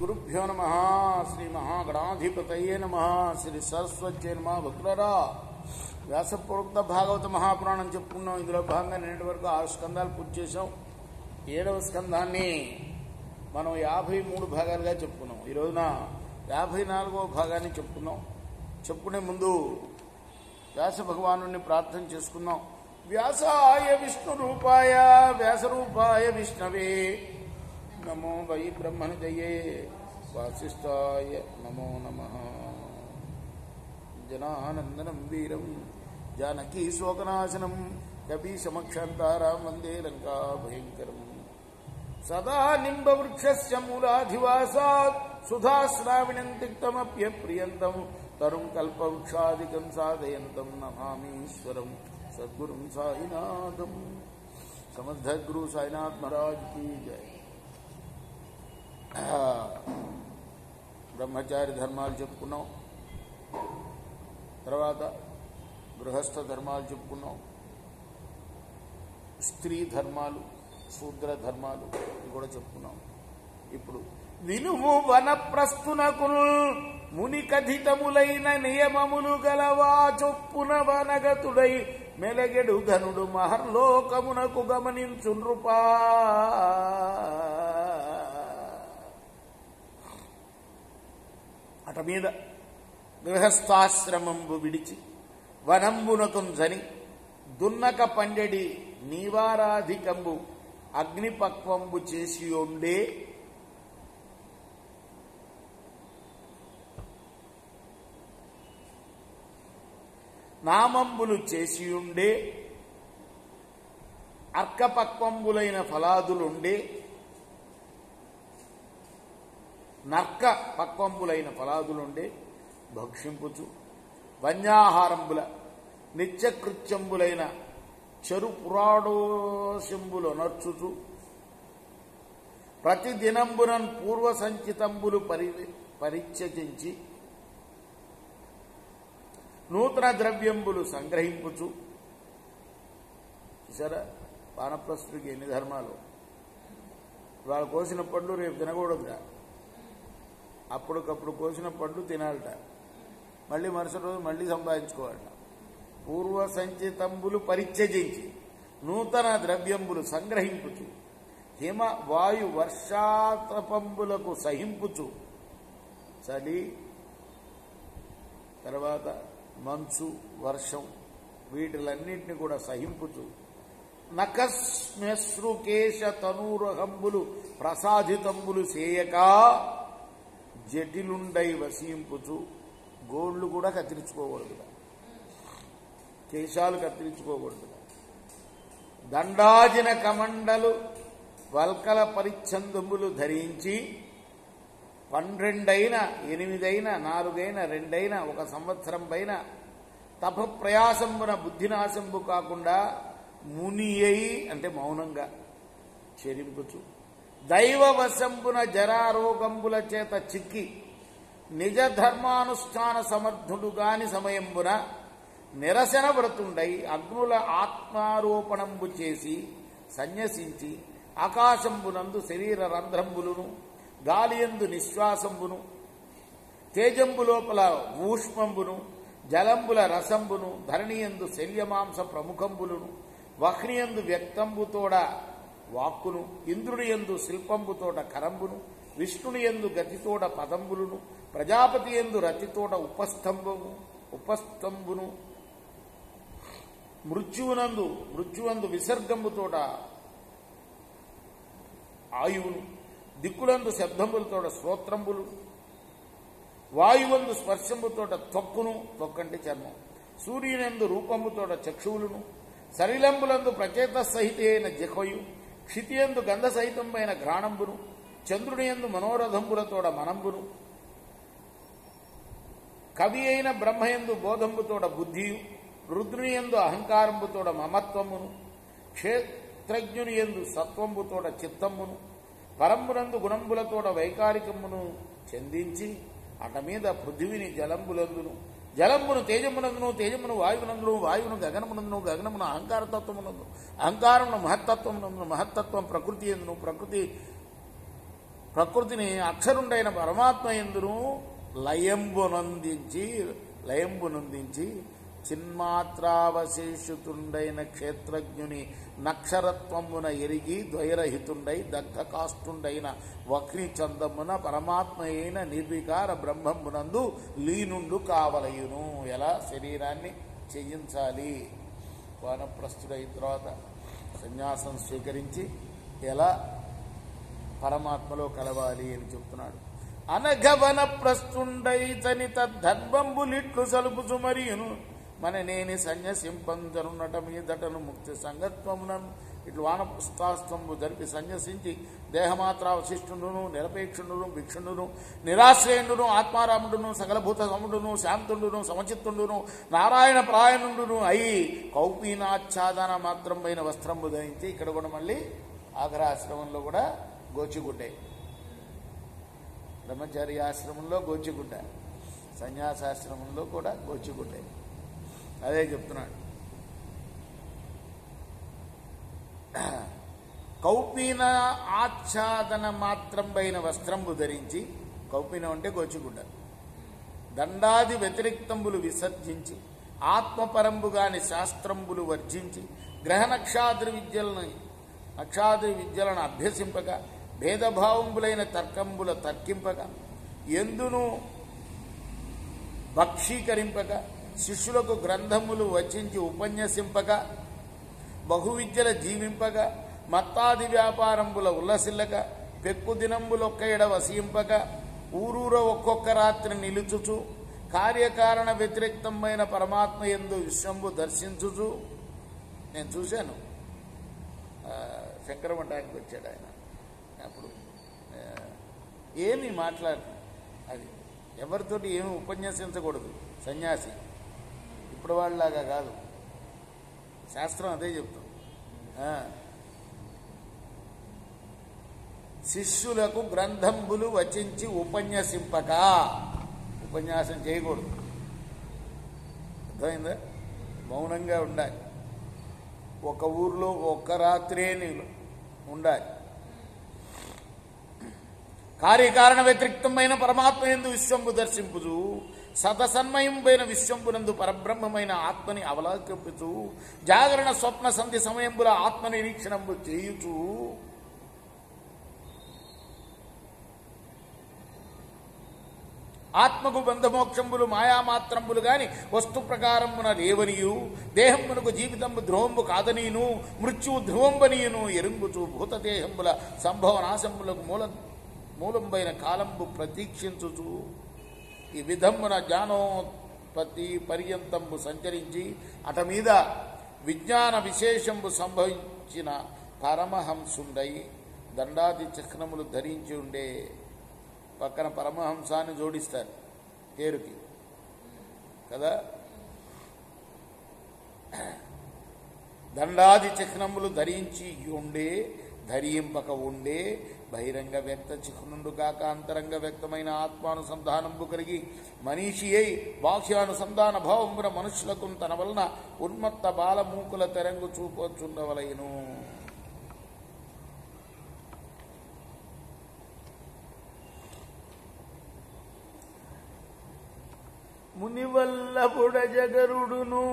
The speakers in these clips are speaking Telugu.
గురుభ్యో నమ. శ్రీ మహాగణాధిపతయే నమ. శ్రీ సరస్వత్యే నమ. వక్రరా వ్యాసపూర్వక భాగవత మహాపురాణం చెప్పుకున్నాం. ఇందులో భాగంగా నేటి వరకు 6 స్కందాలు పూర్తి చేసాం. 7వ స్కందాన్ని మనం 53 భాగాలుగా చెప్పుకున్నాం. ఈ రోజున 54వ భాగాన్ని చెప్పుకున్నాం. చెప్పుకునే ముందు వ్యాస భగవాను ప్రార్థన చేసుకుందాం. వ్యాసాయ విష్ణు రూపాయ వ్యాసరూపాయ విష్ణవే నమో వై బ్రహ్మణిదయే వాసిష్ఠాయ నమో నమః. జనానందనం వీరం జానకీ శోకనాశనం కపీశమక్షంతారాం వందే లంకా భయంకరం. సదా నింబవృక్షస్య మూలాధివాసాత్ సుధాశ్రావిణం తిక్తమప్యప్రియంతం తరుం కల్పవృక్షాదికం సాధయంతం నమామీశ్వరం సద్గురుం సాయినాథం. సమర్థ గురు సాయినాథ్ మహారాజ్ की जय. బ్రహ్మచారి ధర్మాలు చెప్పుకున్నాం. తర్వాత గృహస్థ ధర్మాలు చెప్పుకున్నాం. స్త్రీ ధర్మాలు, శూద్ర ధర్మాలు కూడా చెప్పుకున్నాం. ఇప్పుడు వినుము వనప్రస్థునకు మునికథితములైన నియమములు గలవా చొప్పున వనగతుడై మెలగెడు ఘనుడు మహర్లోకమునకు గమనించు నృపా. అట మీద గృహస్థాశ్రమంబు విడిచి వనంబునకుంజని దున్నక పండెడి నీవారాధికంబు అగ్నిపక్వంబు చేసి ఉండే నామంబులు చేసియుండే అర్కపక్వంబులైన ఫలాదులుండే నర్క పక్వంబులైన ఫలాదులుండే భక్షింపుచు వన్యాహారంబుల నిత్యకృత్యంబులైన చెరు పురాడోశంబులు నర్చుచు ప్రతిదినంబునన్ పూర్వ సంచితంబులు పరిత్యజించి నూతన ద్రవ్యంబులు సంగ్రహింపుచు. చూసారా వానప్రస్థుడికి ఎన్ని ధర్మాలు. వాళ్ళు కోసిన పండ్లు రేపు తినకూడదుగా, అప్పటికప్పుడు కోసిన పండ్లు తినాలట, మళ్ళీ మరుసటి రోజు మళ్ళీ సంపాదించుకోవాలట. పూర్వ సంచితంబులు పరిత్యజించి నూతన ద్రవ్యంబులు సంగ్రహింపుచు హిమ వాయు వర్షాతపంబులకు సహింపుచు చలి తర్వాత మంచు వర్షం వీటిలన్నింటినీ కూడా సహింపుచు నకస్మెశ్రుకేశ తనూరహంబులు ప్రసాదితంబులు చేయక జటిలుండై వసింపుచు. గోళ్లు కూడా కత్తిరించుకోకూడదుగా, కేశాలు కత్తిరించుకోకూడదుగా. దండాజిన కమండలు వల్కల పరిచ్ఛందములు ధరించి 12 అయినా 8 అయినా 4 అయినా 2 అయినా 1 సంవత్సరం పైన తపప్రయాసంబున బుద్ధినాశంబు కాకుండా ముని అయి అంటే మౌనంగా చెరింపుచు దైవవశంబున జరారోగంబుల చేత చిక్కి నిజ ధర్మానుష్ఠాన సమర్థుడు గాని సమయంబున నిరసన వ్రతుండై అగ్నుల ఆత్మారోపణంబు చేసి సన్యసించి ఆకాశంబునందు శరీర రంధ్రంబులను గాలియందు నిశ్వాసంబును తేజంబు లోపల ఊష్మంబును జలంబుల రసంబును ధరణియందు శల్యమాంస ప్రముఖంబులను వహ్నియందు వ్యక్తంబుతోడ వాక్కును ఇంద్రునియందు శిల్పంబుతోట కరంబును విష్ణునియందు గతితోడ పదంబులను ప్రజాపతి యందు రతితోట ఉపస్తంబును మృత్యువందు విసర్గంబుతోట ఆయువును దిక్కులందు శబ్దంబులతోట శ్రోత్రంబులు వాయువందు స్పర్శంబుతోట త్వక్కును త్వక్కంటే చర్మం సూర్యునందు రూపంబుతోట చక్షువులను సలిలంబులందు ప్రచేత సహిత అయిన జహ్వయు క్షితియందు గంధ సహితమైన ఘ్రాణంబును చంద్రునియందు మనోరథంబులతోడ మనంబును కవి అయిన బ్రహ్మయందు బోధంబుతోడ బుద్ధియు రుద్రునియందు అహంకారంబుతోడ మమత్వమును క్షేత్రజ్ఞునియందు సత్వంబుతోడ చిత్తంబును పరంబునందు గుణంబులతోడ వైకారికమును చెందించి అట మీద పృథివిని జలంబులందును జలంబును తేజమునందును తేజమును వాయువునందును వాయువును గగనమునందును గగనమును అహంకారతత్వమునందు అహంకారమును మహత్తత్వమునందును మహత్తత్వం ప్రకృతి ఎందును ప్రకృతి ప్రకృతిని అక్షరుండైన పరమాత్మ యందును లయంబునందించి చిన్మాత్రావశేషితుండైన క్షేత్రజ్ఞుని నక్షరత్వమున ఎరిగి ద్వైరహితుండై దగ్ధకాష్టుండైన వక్రి చందమున పరమాత్మ అయిన నిర్వికార బ్రహ్మమునందు లీనుండు కావలయును. ఎలా శరీరాన్ని చేయించాలి, వానప్రస్థుడైన తర్వాత సన్యాసం స్వీకరించి ఎలా పరమాత్మలో కలవాలి అని చెప్తున్నాడు. అనగవన ప్రస్తుండైతని తద్ధర్బంబులిట్లు సలుపుచు మరియును మననేని సన్యసింపంజనున్నట మీదటను ముక్తి సంగత్వమునను ఇట్లు వానప్రస్థాస్త్రంబు జరిపి సన్యసించి దేహమాత్రావశిష్ఠుడును నిరపేక్షుడును భిక్షుడును నిరాశ్రయుడును ఆత్మారాముడును సకలభూత సముడును శాంతుండును సమచిత్తుండును నారాయణ ప్రాయణుడును అయి కౌపీనాచ్ఛాదన మాత్రమైన వస్త్రంబు ధరించి ఇక్కడ కూడా మళ్ళీ ఆగ్రహాశ్రమంలో కూడా గోచిగుడ్డే, బ్రహ్మచారి ఆశ్రమంలో గోచిగుడ్డ, సన్యాసాశ్రమంలో కూడా గోచిగుడ్డే. అదే చెప్తున్నాడు. కౌపీన ఆచ్ఛాదన మాత్రంపైన వస్త్రంబు ధరించి, కౌపీనం అంటే గోచిగుడ్డ, దండాది వ్యతిరిక్తంబులు విసర్జించి ఆత్మపరంబుగాని శాస్త్రంబులు వర్జించి గ్రహనక్షాద్రి విద్యలను అభ్యసింపక భేదభావంబులైన తర్కంబుల తర్కింపక ఎందును భక్షీకరింపక శిష్యులకు గ్రంథములు వచించి ఉపన్యసింపక బహువిద్యల జీవింపక మత్తాది వ్యాపారంబుల ఉల్లసిల్లక పెక్కు దినంబులొక్క వసింపక ఊరూర ఒక్కొక్క రాత్రి నిలుచుచు కార్యకారణ వ్యతిరేక్తమైన పరమాత్మ యందు విశ్వంబు దర్శించుచు. నేను చూశాను, శంకర మఠానికి వచ్చాడు ఆయన, అప్పుడు ఏమీ అది ఎవరితోటి ఏమి ఉపన్యసించకూడదు సన్యాసి, ఇప్పుడు వాళ్ళలాగా కాదు, శాస్త్రం అదే చెప్తుంది. శిష్యులకు గ్రంథంబులు వచించి ఉపన్యసింపక, ఉపన్యాసం చేయకూడదు, అర్థమైందా? మౌనంగా ఉండాలి, ఒక ఊర్లో ఒక్క రాత్రే ఉండాలి. కార్యకారణ వ్యతిరిక్తమైన పరమాత్మ యందు విశ్వంబు దర్శింపుచు సతసన్మయంపైన విశ్వంబునందు పరబ్రహ్మమైన ఆత్మని అవలోకింపుచు జాగరణ స్వప్న సంధి సమయంబుల ఆత్మ నిరీక్షణంబు చేయుచు ఆత్మకు బంధమోక్షంబులు మాయామాత్రంబులు గాని వస్తు ప్రకారమున రేవనియు దేహమునకు జీవితంబు ధ్రువంబు కాదనీను మృత్యువు ధ్రువంబనీయును ఎరుంగుచు భూతదేహంబుల సంభవనాశంబులకు మూలంబైన కాలంబు ప్రతీక్షించుచు ఈ విధమున జ్ఞానోత్పత్తి పర్యంతంబు సంచరించి అట మీద విజ్ఞాన విశేషంబు సంభవించిన పరమహంసుండై దండాది చక్రములు ధరించి ఉండే, పక్కన పరమహంసాన్ని జోడిస్తారు పేరుకి కదా, దండాది చిహ్నములు ధరించి ఉండే ధరింపక ఉండే బహిరంగ వ్యక్త చిహ్నుండు కాక అంతరంగ వ్యక్తమైన ఆత్మానుసంధానంబు కలిగి మనీషి అయి బాహ్యానుసంధాన భావంబున మనుషులకు తన వలన ఉన్మత్త బాలమూకుల తెరంగు చూపొచ్చుండవలయను. మునివల్లభుడ జగరుడును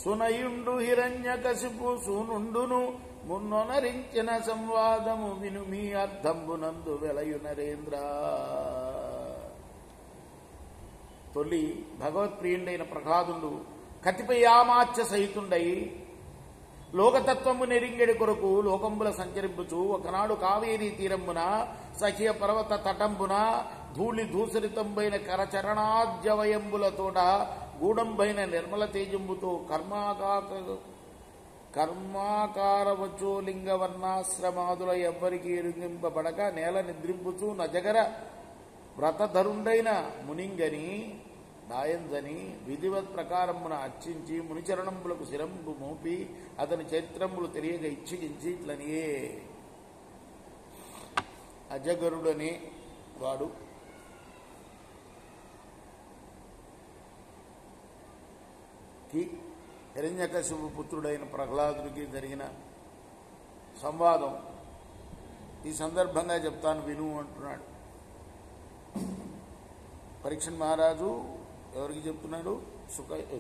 సునయుండు హిరణ్యకశిపు సూనుండును మున్నొనరించిన సంవాదము విను మీ అర్థంబునందు వెలయు నరేంద్ర. తొలి భగవత్ప్రియుడైన ప్రహ్లాదుడు కతిపయామాచ్య సహితుండై లోకతత్వము నెరింగడి కొరకు లోకంబుల సంచరింపుచు ఒకనాడు కావేరీ తీరంబున సఖ్య పర్వత తటంబున ధూళి ధూసరితంబైన కరచరణాద్యవయంబులతోట గూఢంబైన నిర్మల తేజంబుతో కర్మాకారవచోలింగ వర్ణాశ్రమాదుల ఎవ్వరికి ఎరుగింపబడక నేల నిద్రింపుచు నజగర వ్రతధరుండైన మునింగని దాయంజని విధివత్ ప్రకారమున అర్చించి మునిచరణంబులకు శిరంబు మోపి అతని చరిత్రములు తెలియక ఇచ్చిగించి ఇట్లనియే. అజగరుడనే వాడు హిరణ్యకశిపు పుత్రుడైన ప్రహ్లాదుడికి జరిగిన సంవాదం ఈ సందర్భంగా చెప్తాను విను అంటున్నాడు. పరీక్షణ్ మహారాజు ఎవరికి చెప్తున్నాడు?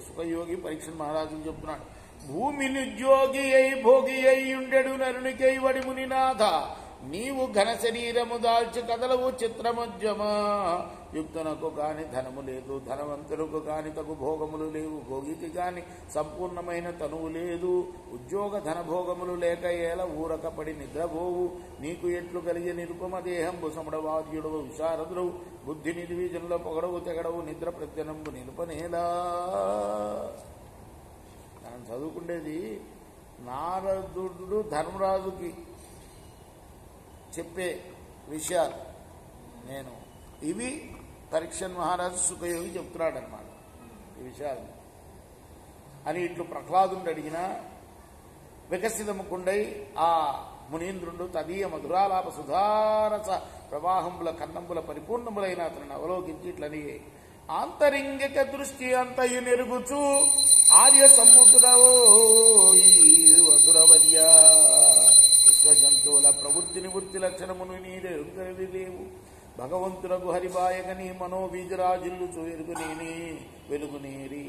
సుఖయోగి పరీక్షణ్ మహారాజుకి చెప్తున్నాడు. భూమి నిద్యోగి అయి భోగి అయి ఉండెడు నరునికై వడి మునినాథ, నీవు ఘన శరీరము దాల్చి కదలవు చిత్రమధ్యమా. యుక్తునకు కాని ధనము లేదు, ధనవంతులకు కాని తగు భోగములు లేవు, భోగికి కాని సంపూర్ణమైన తనువు లేదు. ఉద్యోగ ధన భోగములు లేక ఏల ఊరకపడి నిద్రపోవు. నీకు ఎట్లు కలిగే నిరుపమ దేహంబు సమడవాద్యుడవు విశారదుడవు, బుద్ధి నిర్వీజంలో పొగడవు తెగడవు, నిద్ర ప్రత్యనంబు నిలుపనేలా. మనం చదువుకుండేది నారదుడు ధర్మరాజుకి చెప్పే విషయాలు. నేను ఇవి పరీక్షణ్ మహారాజు సుఖయోగి చెప్తున్నాడు అన్నమాట ఈ విషయాలు అని. ఇట్లు ప్రహ్లాదుని అడిగిన వికసితముకుండై ఆ మునీంద్రుడు తదీయ మధురాలాప సుధారస ప్రవాహముల కన్నంబుల పరిపూర్ణములైన అతనిని అవలోకించి ఇట్లని, ఆంతరింగిక దృష్టి అంతయు నెరుగుచు ఆర్య సమ్ముఖుడవో వసురవర్య, విశ్వజంతువుల ప్రవృత్తి నివృత్తి లక్షణమును నీరెరుగలి లేవు. భగవంతులకు హరిబాయక నీ మనోబీజరాజుల్లుచు ఎరుగునేని వెలుగునేరి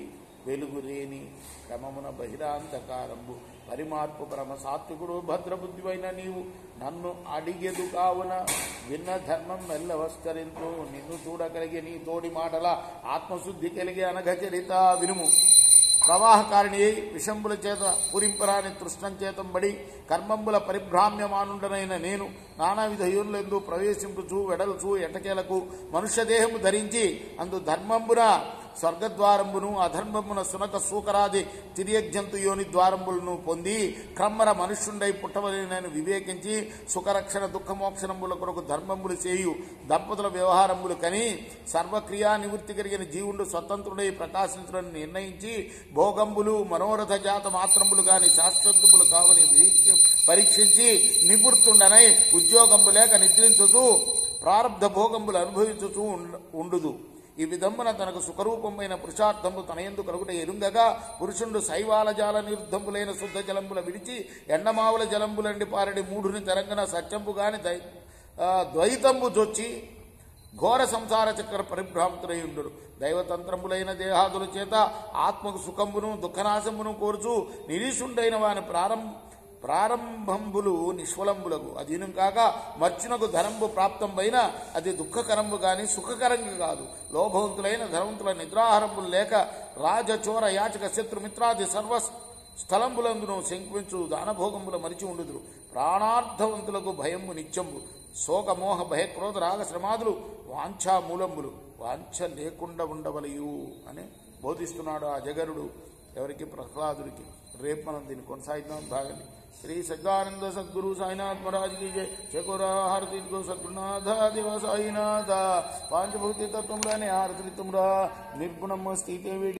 వెలుగురేని క్రమమున బహిరాంధకారంబు పరిమార్పు పరమ సాత్వికుడు భద్రబుద్ధివైన నీవు నన్ను అడిగెదు కావున విన్న ధర్మం మెల్లవస్కరించు. నిన్ను చూడగలిగే నీ తోడి మాటల ఆత్మశుద్ధి కలిగే అనఘచరిత వినుము. ప్రవాహకారిణి విషంబుల చేత పురింపరాని తృష్ణం చేతం బడి కర్మంబుల పరిభ్రామ్యమానుండనైన నేను నానావిధ యోనులందు ప్రవేశింపుచు వెడల్చు ఎటకేలకు మనుష్యదేహము ధరించి అందు ధర్మంబున స్వర్గద్వారంబును అధర్మమున సునక సూకరాది తిరియజంతు యోని ద్వారంబులను పొంది క్రమ్మర మనుష్యుండై పుట్టవలెనని వివేకించి సుఖరక్షణ దుఃఖమోక్షణముల కొరకు ధర్మంబులు చేయు దంపతుల వ్యవహారములు కని సర్వక్రియా నివృత్తి కలిగిన జీవుడు స్వతంత్రుడై ప్రకాశించుడని నిర్ణయించి భోగంబులు మనోరథ జాత మాత్రములు కాని శాశ్వతములు కావని పరీక్షించి నివృత్తుండనై ఉద్యోగంబు లేక నిద్రించుచు ప్రారబ్ధ భోగంబులు అనుభవించుచూ ఉండుదు. ఈ విధమున తనకు సుఖరూపమైన పురుషార్థము తన యందు కలుగుట ఎరుంగగా పురుషుండు శైవాల జాల నిరుద్ధంబులైన శుద్ధ జలంబుల విడిచి ఎండమావుల జలంబులండి పారడి మూఢుని తెరంగన సత్యంబు గాని ద్వైతంబు జొచ్చి ఘోర సంసార చక్ర పరిభ్రాంతులైండు. దైవతంత్రములైన దేహాదుల చేత ఆత్మకు సుఖంబును దుఃఖనాశంబును కోరుచు నిరీశుండైన వాని ప్రారంభంబులు నిష్ఫలంబులకు అధీనం కాక మర్చునకు ధనంబు ప్రాప్తంపైన అది దుఃఖకరంబు గాని సుఖకరంగా కాదు. లోభవంతులైన ధనవంతుల నిద్రాహారంబులు లేక రాజచోర యాచక శత్రుమిత్రాది సర్వ స్థలంబులందును శంకించు దానభోగంబుల మరిచి ఉండుదురు. ప్రాణార్థవంతులకు భయంబు నిత్యంబు శోకమోహ భయక్రోధ రాగ శ్రమాదులు వాంఛా మూలంబులు వాంఛ లేకుండా ఉండవలయు అని బోధిస్తున్నాడు ఆ జగరుడు ఎవరికి? ప్రహ్లాదుడికి. రేపు మనం దీన్ని కొనసాగిద్దాం. భాగండి. श्री सच्चिदानंद सद्गुरु साईनाथ महाराज की जय। चकोरा हारती को सद्गुरुनाथ दिव साईनाथ पांचभूति तत्व आरती तुमरा निर्गुणम स्थित